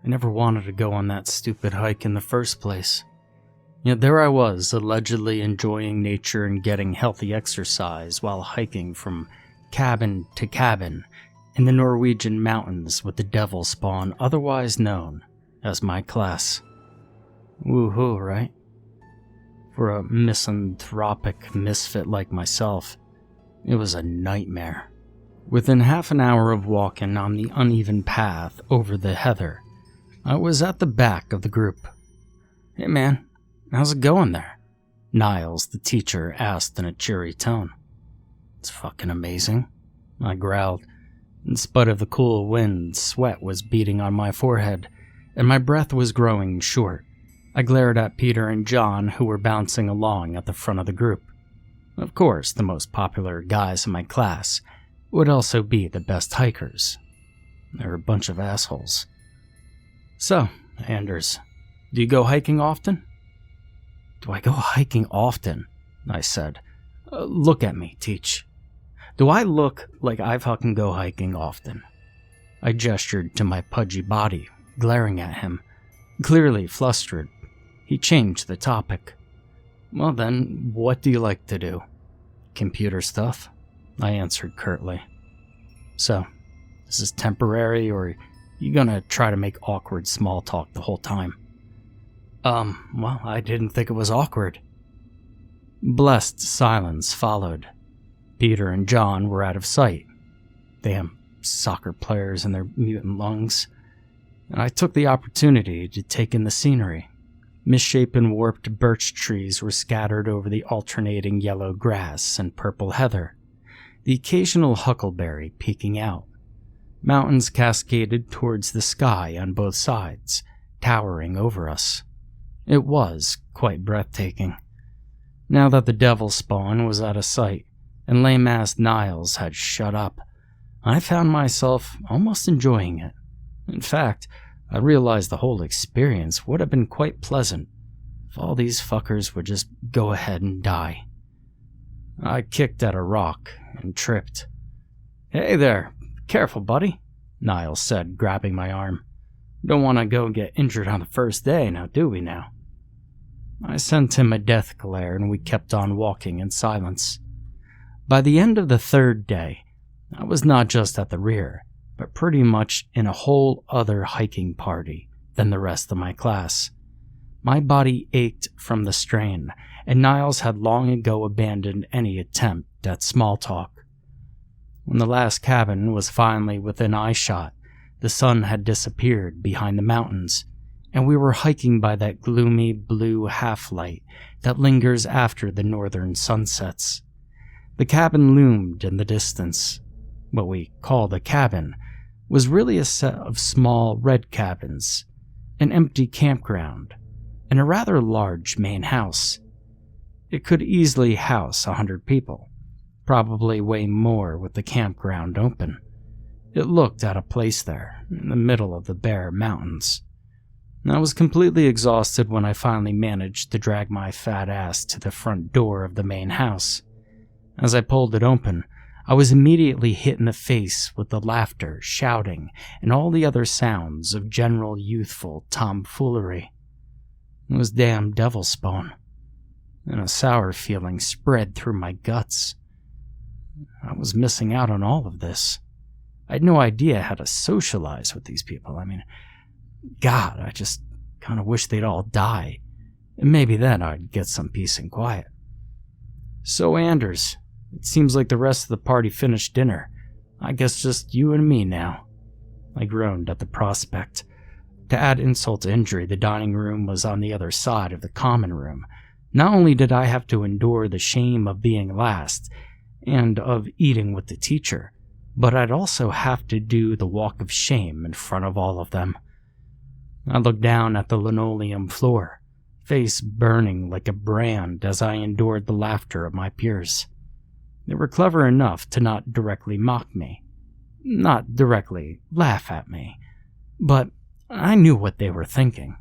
I never wanted to go on that stupid hike in the first place. Yet there I was, allegedly enjoying nature and getting healthy exercise while hiking from cabin to cabin in the Norwegian mountains with the devil spawn otherwise known as my class. Woohoo, right? For a misanthropic misfit like myself, it was a nightmare. Within half an hour of walking on the uneven path over the heather, I was at the back of the group. "Hey man, how's it going there?" Niles, the teacher, asked in a cheery tone. "It's fucking amazing," I growled. In spite of the cool wind, sweat was beading on my forehead, and my breath was growing short. I glared at Peter and John, who were bouncing along at the front of the group. Of course, the most popular guys in my class would also be the best hikers. They're a bunch of assholes. "So, Anders, do you go hiking often?" "Do I go hiking often?" I said. Look at me, Teach. Do I look like I fucking go hiking often?" I gestured to my pudgy body, glaring at him. Clearly flustered, he changed the topic. "Well then, what do you like to do?" "Computer stuff," I answered curtly. "So, is this temporary, or are you gonna try to make awkward small talk the whole time?" Well, I didn't think it was awkward." Blessed silence followed. Peter and John were out of sight. Damn soccer players and their mutant lungs. And I took the opportunity to take in the scenery. Misshapen, warped birch trees were scattered over the alternating yellow grass and purple heather, the occasional huckleberry peeking out. Mountains cascaded towards the sky on both sides, towering over us. It was quite breathtaking. Now that the devil spawn was out of sight, and lame-ass Niles had shut up, I found myself almost enjoying it. In fact, I realized the whole experience would have been quite pleasant if all these fuckers would just go ahead and die. I kicked at a rock and tripped. "Hey there, careful buddy," Niles said, grabbing my arm. "Don't want to go get injured on the first day, now do we now?" I sent him a death glare and we kept on walking in silence. By the end of the third day, I was not just at the rear, but pretty much in a whole other hiking party than the rest of my class. My body ached from the strain, and Niles had long ago abandoned any attempt at small talk. When the last cabin was finally within eyeshot, the sun had disappeared behind the mountains, and we were hiking by that gloomy blue half-light that lingers after the northern sunsets. The cabin loomed in the distance. What we called a cabin was really a set of small red cabins, an empty campground, and a rather large main house. It could easily house 100 people, probably way more with the campground open. It looked out of place there, in the middle of the bare mountains. I was completely exhausted when I finally managed to drag my fat ass to the front door of the main house. As I pulled it open, I was immediately hit in the face with the laughter, shouting, and all the other sounds of general youthful tomfoolery. It was damn devil spawn, and a sour feeling spread through my guts. I was missing out on all of this. I had no idea how to socialize with these people. God, I just kind of wish they'd all die, and maybe then I'd get some peace and quiet. "So, Anders, it seems like the rest of the party finished dinner. I guess just you and me now." I groaned at the prospect. To add insult to injury, the dining room was on the other side of the common room. Not only did I have to endure the shame of being last, and of eating with the teacher, but I'd also have to do the walk of shame in front of all of them. I looked down at the linoleum floor, face burning like a brand as I endured the laughter of my peers. They were clever enough to not directly mock me, not directly laugh at me, but I knew what they were thinking.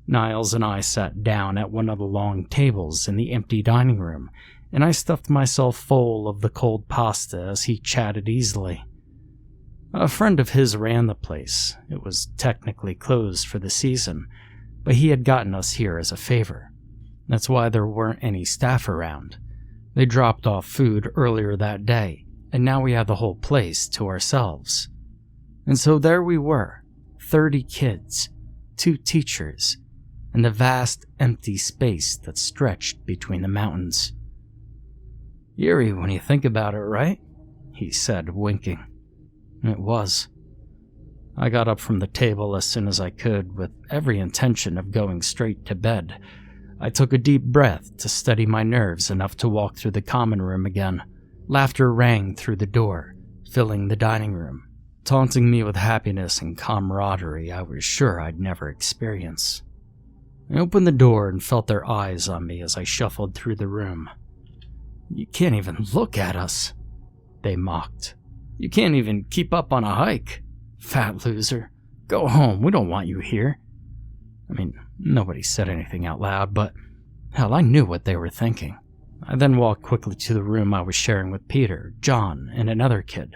Niles and I sat down at one of the long tables in the empty dining room, and I stuffed myself full of the cold pasta as he chatted easily. A friend of his ran the place. It was technically closed for the season, but he had gotten us here as a favor. That's why there weren't any staff around. They dropped off food earlier that day, and now we had the whole place to ourselves. And so there we were, 30 kids, 2 teachers, and the vast empty space that stretched between the mountains. Eerie when you think about it, right? He said, winking. It was. I got up from the table as soon as I could, with every intention of going straight to bed. I took a deep breath to steady my nerves enough to walk through the common room again. Laughter rang through the door, filling the dining room, taunting me with happiness and camaraderie I was sure I'd never experience. I opened the door and felt their eyes on me as I shuffled through the room. "You can't even look at us," they mocked. "You can't even keep up on a hike. Fat loser. Go home, we don't want you here." I mean, nobody said anything out loud, but hell, I knew what they were thinking. I then walked quickly to the room I was sharing with Peter, John, and another kid.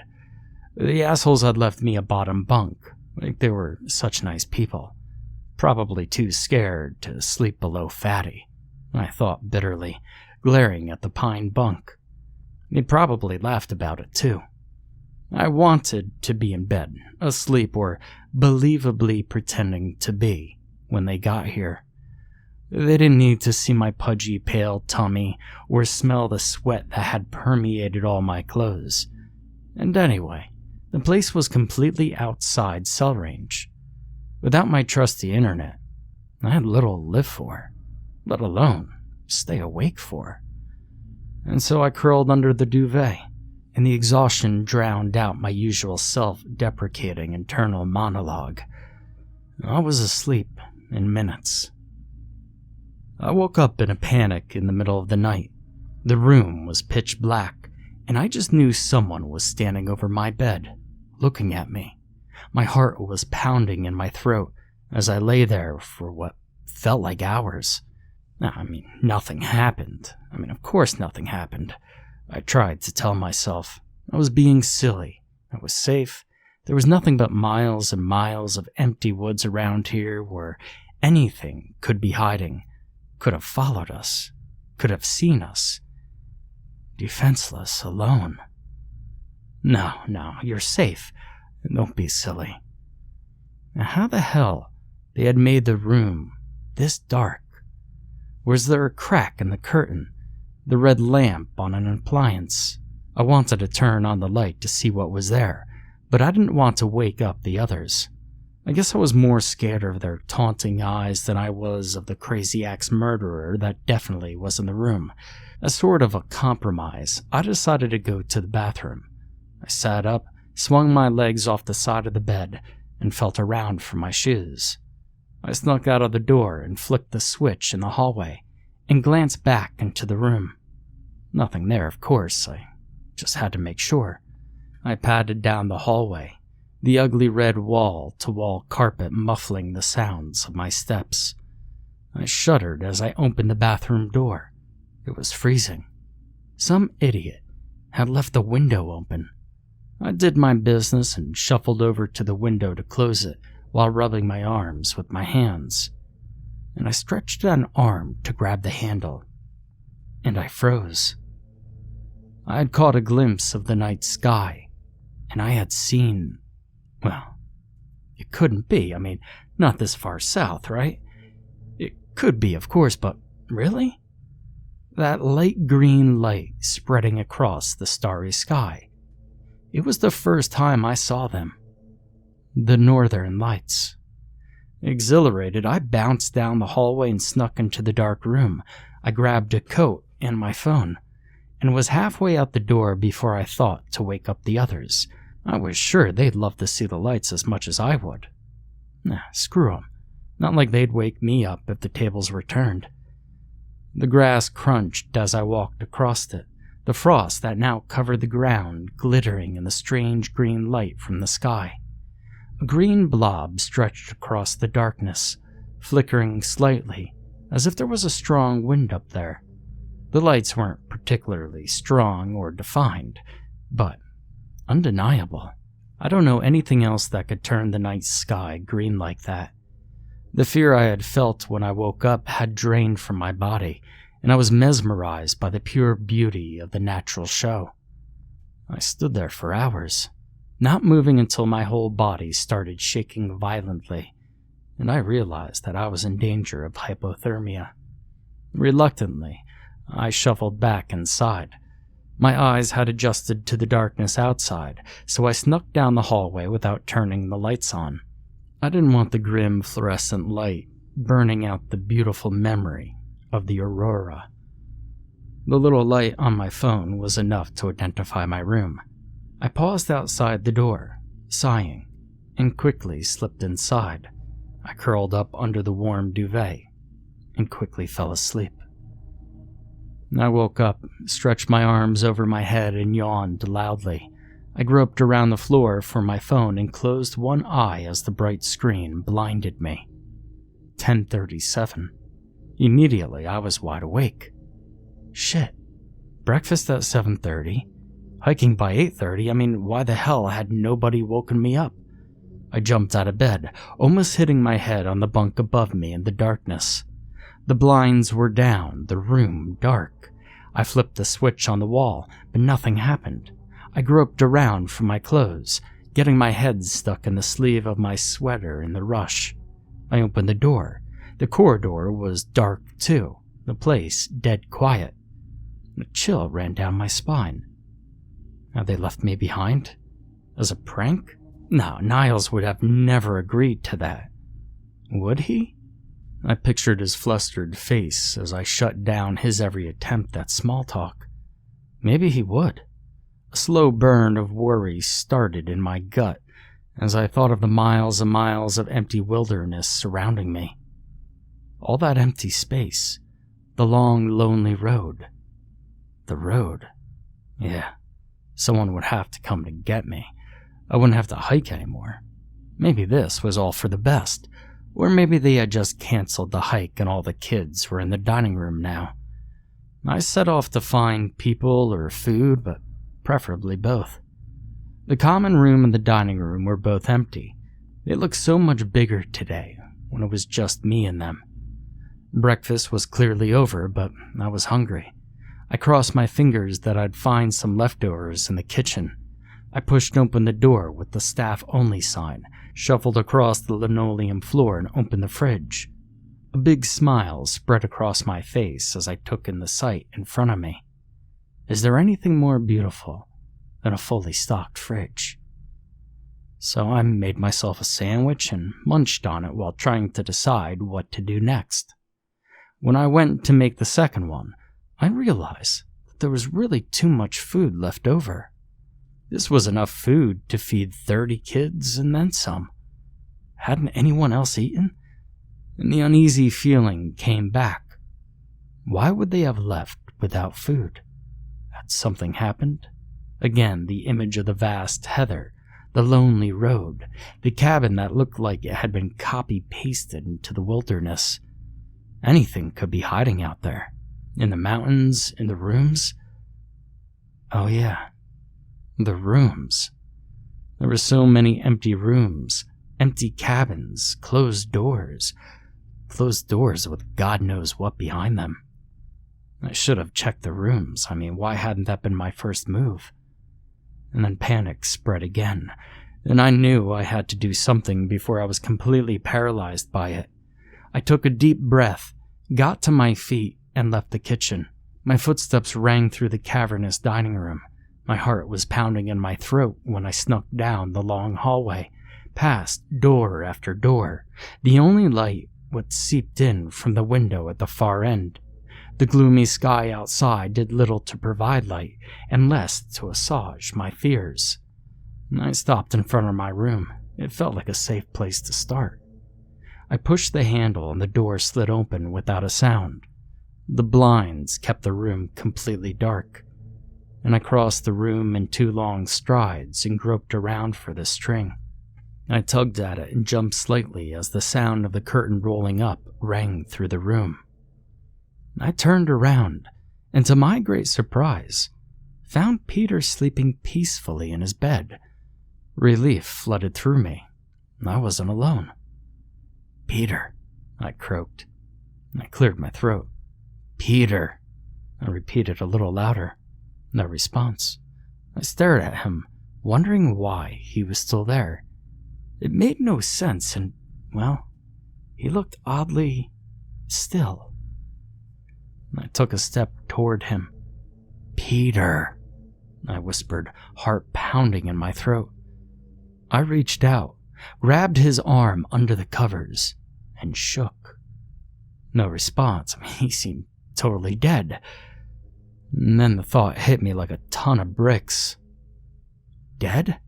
The assholes had left me a bottom bunk, like they were such nice people. Probably too scared to sleep below Fatty, I thought bitterly, glaring at the pine bunk. They probably laughed about it too. I wanted to be in bed, asleep, or believably pretending to be when they got here. They didn't need to see my pudgy, pale tummy or smell the sweat that had permeated all my clothes. And anyway, the place was completely outside cell range. Without my trusty internet, I had little to live for, let alone stay awake for. And so I curled under the duvet, and the exhaustion drowned out my usual self-deprecating internal monologue. I was asleep in minutes. I woke up in a panic in the middle of the night. The room was pitch black, and I just knew someone was standing over my bed, looking at me. My heart was pounding in my throat as I lay there for what felt like hours. Nothing happened. Of course nothing happened. I tried to tell myself. I was being silly. I was safe. There was nothing but miles and miles of empty woods around here where anything could be hiding, could have followed us, could have seen us. Defenseless, alone. No, you're safe. Don't be silly. Now, how the hell they had made the room this dark? Was there a crack in the curtain? The red lamp on an appliance? I wanted to turn on the light to see what was there, but I didn't want to wake up the others. I guess I was more scared of their taunting eyes than I was of the crazy axe-murderer that definitely was in the room. As sort of a compromise, I decided to go to the bathroom. I sat up, swung my legs off the side of the bed, and felt around for my shoes. I snuck out of the door and flicked the switch in the hallway, and glanced back into the room. Nothing there, of course. I just had to make sure. I padded down the hallway, the ugly red wall-to-wall carpet muffling the sounds of my steps. I shuddered as I opened the bathroom door. It was freezing. Some idiot had left the window open. I did my business and shuffled over to the window to close it while rubbing my arms with my hands. And I stretched an arm to grab the handle. And I froze. I had caught a glimpse of the night sky, and I had seen... well, it couldn't be. Not this far south, right? It could be, of course, but really? That light green light spreading across the starry sky. It was the first time I saw them. The Northern Lights. Exhilarated, I bounced down the hallway and snuck into the dark room. I grabbed a coat and my phone, and was halfway out the door before I thought to wake up the others. I was sure they'd love to see the lights as much as I would. Screw 'em. Not like they'd wake me up if the tables were turned. The grass crunched as I walked across it, the frost that now covered the ground glittering in the strange green light from the sky. A green blob stretched across the darkness, flickering slightly, as if there was a strong wind up there. The lights weren't particularly strong or defined, but undeniable. I don't know anything else that could turn the night sky green like that. The fear I had felt when I woke up had drained from my body, and I was mesmerized by the pure beauty of the natural show. I stood there for hours, not moving until my whole body started shaking violently, and I realized that I was in danger of hypothermia. Reluctantly, I shuffled back inside. My eyes had adjusted to the darkness outside, so I snuck down the hallway without turning the lights on. I didn't want the grim fluorescent light burning out the beautiful memory of the aurora. The little light on my phone was enough to identify my room. I paused outside the door, sighing, and quickly slipped inside. I curled up under the warm duvet and quickly fell asleep. I woke up, stretched my arms over my head, and yawned loudly. I groped around the floor for my phone and closed one eye as the bright screen blinded me. 10:37. Immediately, I was wide awake. Shit. Breakfast at 7:30. Hiking by 8:30. Why the hell had nobody woken me up? I jumped out of bed, almost hitting my head on the bunk above me in the darkness. The blinds were down, the room dark. I flipped the switch on the wall, but nothing happened. I groped around for my clothes, getting my head stuck in the sleeve of my sweater in the rush. I opened the door. The corridor was dark too, the place dead quiet. A chill ran down my spine. Had they left me behind? As a prank? No, Niles would have never agreed to that. Would he? I pictured his flustered face as I shut down his every attempt at small talk. Maybe he would. A slow burn of worry started in my gut as I thought of the miles and miles of empty wilderness surrounding me. All that empty space. The long, lonely road. The road. Yeah, someone would have to come to get me. I wouldn't have to hike anymore. Maybe this was all for the best. Or maybe they had just canceled the hike and all the kids were in the dining room now. I set off to find people or food, but preferably both. The common room and the dining room were both empty. They looked so much bigger today when it was just me and them. Breakfast was clearly over, but I was hungry. I crossed my fingers that I'd find some leftovers in the kitchen. I pushed open the door with the staff-only sign, shuffled across the linoleum floor and opened the fridge. A big smile spread across my face as I took in the sight in front of me. Is there anything more beautiful than a fully stocked fridge? So I made myself a sandwich and munched on it while trying to decide what to do next. When I went to make the second one, I realized that there was really too much food left over. This was enough food to feed 30 kids and then some. Hadn't anyone else eaten? And the uneasy feeling came back. Why would they have left without food? Had something happened? Again, the image of the vast heather, the lonely road, the cabin that looked like it had been copy-pasted into the wilderness. Anything could be hiding out there. In the mountains, in the rooms. Oh yeah. The rooms. There were so many empty rooms, empty cabins, closed doors with God knows what behind them. I should have checked the rooms. Why hadn't that been my first move? And then panic spread again, and I knew I had to do something before I was completely paralyzed by it. I took a deep breath, got to my feet, and left the kitchen. My footsteps rang through the cavernous dining room. My heart was pounding in my throat when I snuck down the long hallway, past door after door. The only light was seeped in from the window at the far end. The gloomy sky outside did little to provide light, and less to assuage my fears. I stopped in front of my room. It felt like a safe place to start. I pushed the handle and the door slid open without a sound. The blinds kept the room completely dark, and I crossed the room in 2 long strides and groped around for the string. I tugged at it and jumped slightly as the sound of the curtain rolling up rang through the room. I turned around, and to my great surprise, found Peter sleeping peacefully in his bed. Relief flooded through me. I wasn't alone. "Peter," I croaked. I cleared my throat. "Peter," I repeated a little louder. No response. I stared at him, wondering why he was still there. It made no sense, and, well, he looked oddly still. I took a step toward him. "Peter," I whispered, heart pounding in my throat. I reached out, grabbed his arm under the covers, and shook. No response. He seemed totally dead. And then the thought hit me like a ton of bricks. Dead?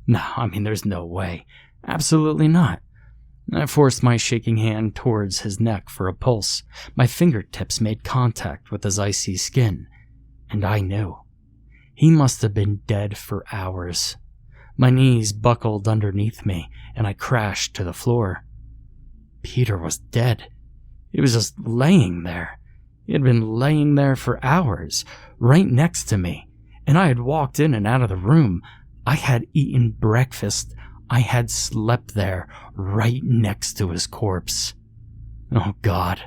No, there's no way. Absolutely not. I forced my shaking hand towards his neck for a pulse. My fingertips made contact with his icy skin, and I knew. He must have been dead for hours. My knees buckled underneath me, and I crashed to the floor. Peter was dead. He was just laying there. He had been laying there for hours, right next to me, and I had walked in and out of the room. I had eaten breakfast. I had slept there, right next to his corpse. Oh, God.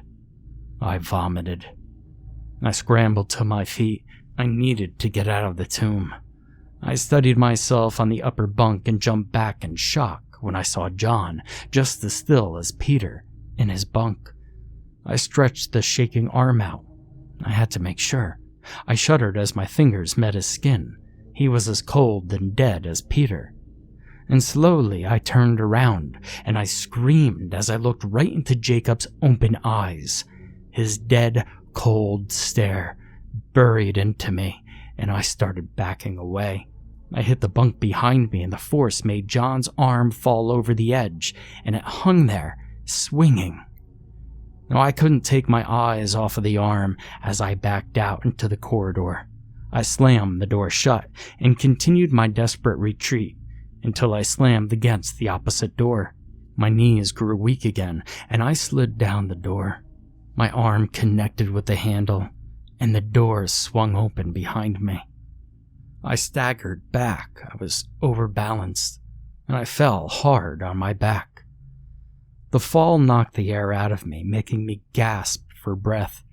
I vomited. I scrambled to my feet. I needed to get out of the tomb. I steadied myself on the upper bunk and jumped back in shock when I saw John, just as still as Peter, in his bunk. I stretched the shaking arm out. I had to make sure. I shuddered as my fingers met his skin. He was as cold and dead as Peter. And slowly I turned around, and I screamed as I looked right into Jacob's open eyes. His dead, cold stare buried into me, and I started backing away. I hit the bunk behind me, and the force made John's arm fall over the edge, and it hung there, swinging. Now, I couldn't take my eyes off of the arm as I backed out into the corridor. I slammed the door shut and continued my desperate retreat until I slammed against the opposite door. My knees grew weak again, and I slid down the door. My arm connected with the handle, and the door swung open behind me. I staggered back. I was overbalanced, and I fell hard on my back. The fall knocked the air out of me, making me gasp for breath.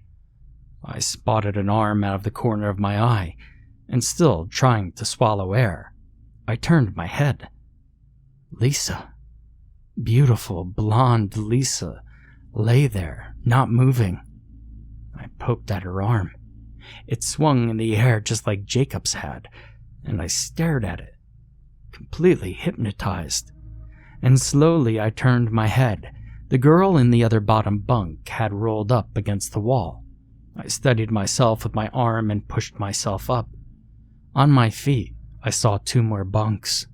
I spotted an arm out of the corner of my eye, and still trying to swallow air, I turned my head. Lisa. Beautiful, blonde Lisa lay there, not moving. I poked at her arm. It swung in the air just like Jacob's had, and I stared at it, completely hypnotized. And slowly I turned my head. The girl in the other bottom bunk had rolled up against the wall. I steadied myself with my arm and pushed myself up. On my feet, I saw 2 more bunks,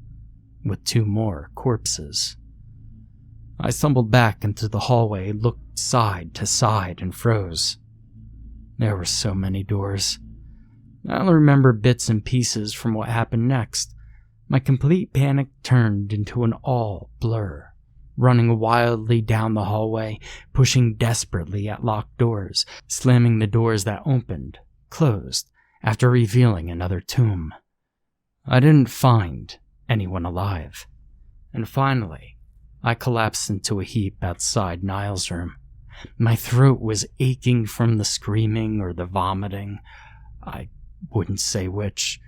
with 2 more corpses. I stumbled back into the hallway, looked side to side, and froze. There were so many doors. I only remember bits and pieces from what happened next. My complete panic turned into an all blur, running wildly down the hallway, pushing desperately at locked doors, slamming the doors that opened, closed, after revealing another tomb. I didn't find anyone alive. And finally, I collapsed into a heap outside Niall's room. My throat was aching from the screaming or the vomiting. I wouldn't say which.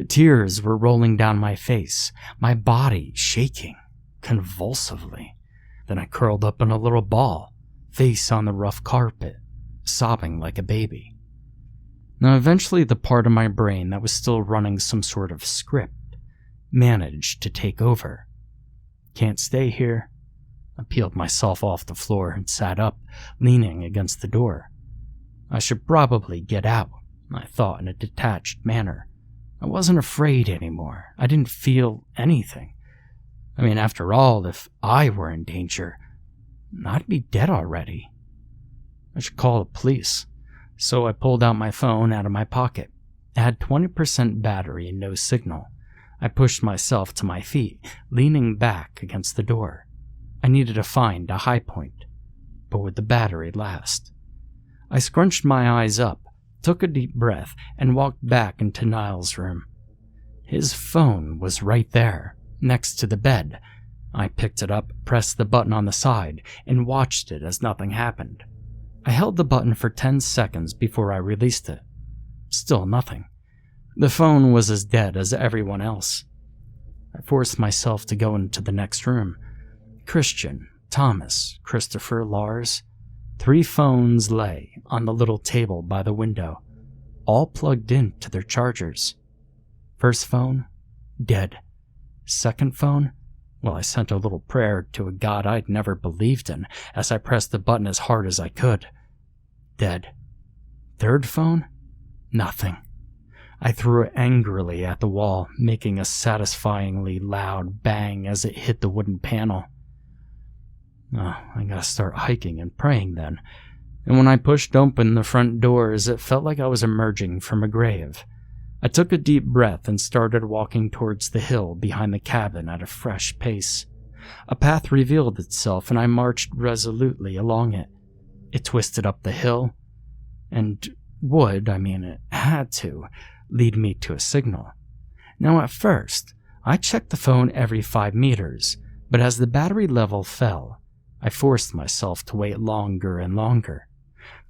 Tears were rolling down my face, my body shaking convulsively. Then I curled up in a little ball, face on the rough carpet, sobbing like a baby. Now eventually the part of my brain that was still running some sort of script managed to take over. Can't stay here. I peeled myself off the floor and sat up, leaning against the door. I should probably get out, I thought in a detached manner. I wasn't afraid anymore. I didn't feel anything. After all, if I were in danger, I'd be dead already. I should call the police. So I pulled out my phone out of my pocket. It had 20% battery and no signal. I pushed myself to my feet, leaning back against the door. I needed to find a high point, but would the battery last? I scrunched my eyes up, took a deep breath, and walked back into Niall's room. His phone was right there, next to the bed. I picked it up, pressed the button on the side, and watched it as nothing happened. I held the button for 10 seconds before I released it. Still nothing. The phone was as dead as everyone else. I forced myself to go into the next room. Christian, Thomas, Christopher, Lars. 3 phones lay on the little table by the window, all plugged into their chargers. First phone, dead. Second phone, well, I sent a little prayer to a god I'd never believed in as I pressed the button as hard as I could. Dead. Third phone, nothing. I threw it angrily at the wall, making a satisfyingly loud bang as it hit the wooden panel. Oh, I gotta start hiking and praying then. And when I pushed open the front doors, it felt like I was emerging from a grave. I took a deep breath and started walking towards the hill behind the cabin at a fresh pace. A path revealed itself and I marched resolutely along it. It twisted up the hill and it had to, lead me to a signal. Now at first, I checked the phone every 5 meters, but as the battery level fell, I forced myself to wait longer and longer.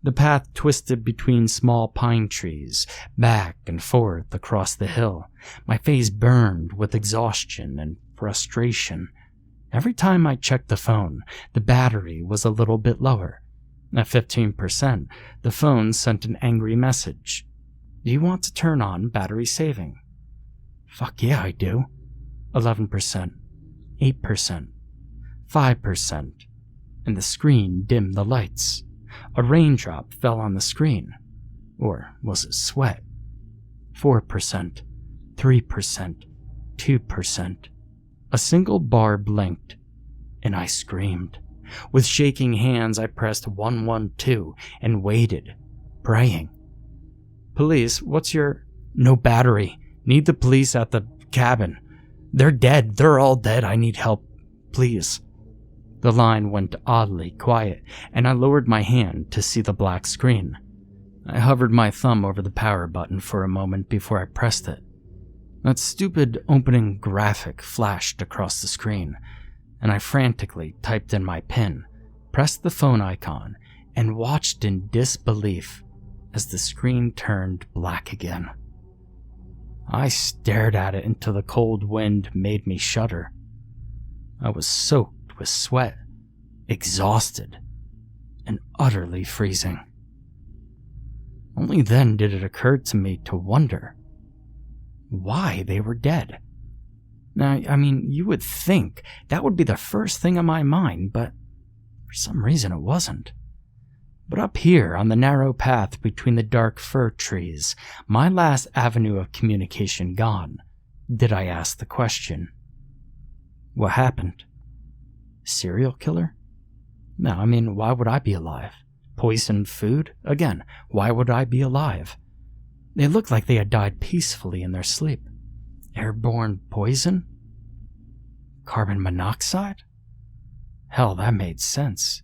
The path twisted between small pine trees, back and forth across the hill. My face burned with exhaustion and frustration. Every time I checked the phone, the battery was a little bit lower. At 15%, the phone sent an angry message. Do you want to turn on battery saving? Fuck yeah, I do. 11%, 8%, 5%, and the screen dimmed the lights. A raindrop fell on the screen. Or was it sweat? 4%, 3%, 2%. A single bar blinked, and I screamed. With shaking hands, I pressed 112 and waited, praying. Police, what's your... No battery. Need the police at the cabin. They're dead. They're all dead. I need help. Please. The line went oddly quiet, and I lowered my hand to see the black screen. I hovered my thumb over the power button for a moment before I pressed it. That stupid opening graphic flashed across the screen, and I frantically typed in my PIN, pressed the phone icon, and watched in disbelief as the screen turned black again. I stared at it until the cold wind made me shudder. I was soaked with sweat, exhausted, and utterly freezing. Only then did it occur to me to wonder why they were dead. Now, you would think that would be the first thing on my mind, but for some reason it wasn't. But up here on the narrow path between the dark fir trees, my last avenue of communication gone, did I ask the question. What happened? Serial killer? No, why would I be alive? Poisoned food? Again, why would I be alive? They looked like they had died peacefully in their sleep. Airborne poison? Carbon monoxide? Hell, that made sense.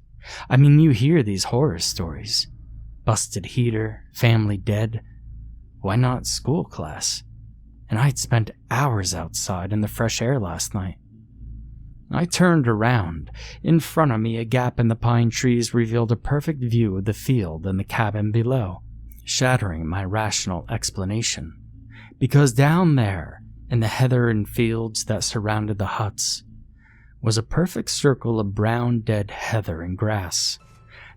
You hear these horror stories. Busted heater, family dead. Why not school class? And I'd spent hours outside in the fresh air last night. I turned around. In front of me, a gap in the pine trees revealed a perfect view of the field and the cabin below, shattering my rational explanation. Because down there, in the heather and fields that surrounded the huts, was a perfect circle of brown dead heather and grass.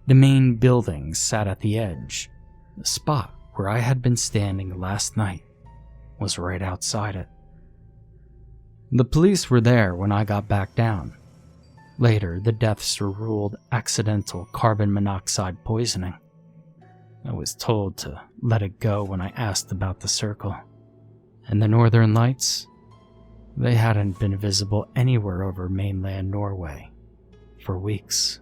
The main building sat at the edge. The spot where I had been standing last night was right outside it. The police were there when I got back down. Later, the deaths were ruled accidental carbon monoxide poisoning. I was told to let it go when I asked about the circle. And the northern lights? They hadn't been visible anywhere over mainland Norway for weeks.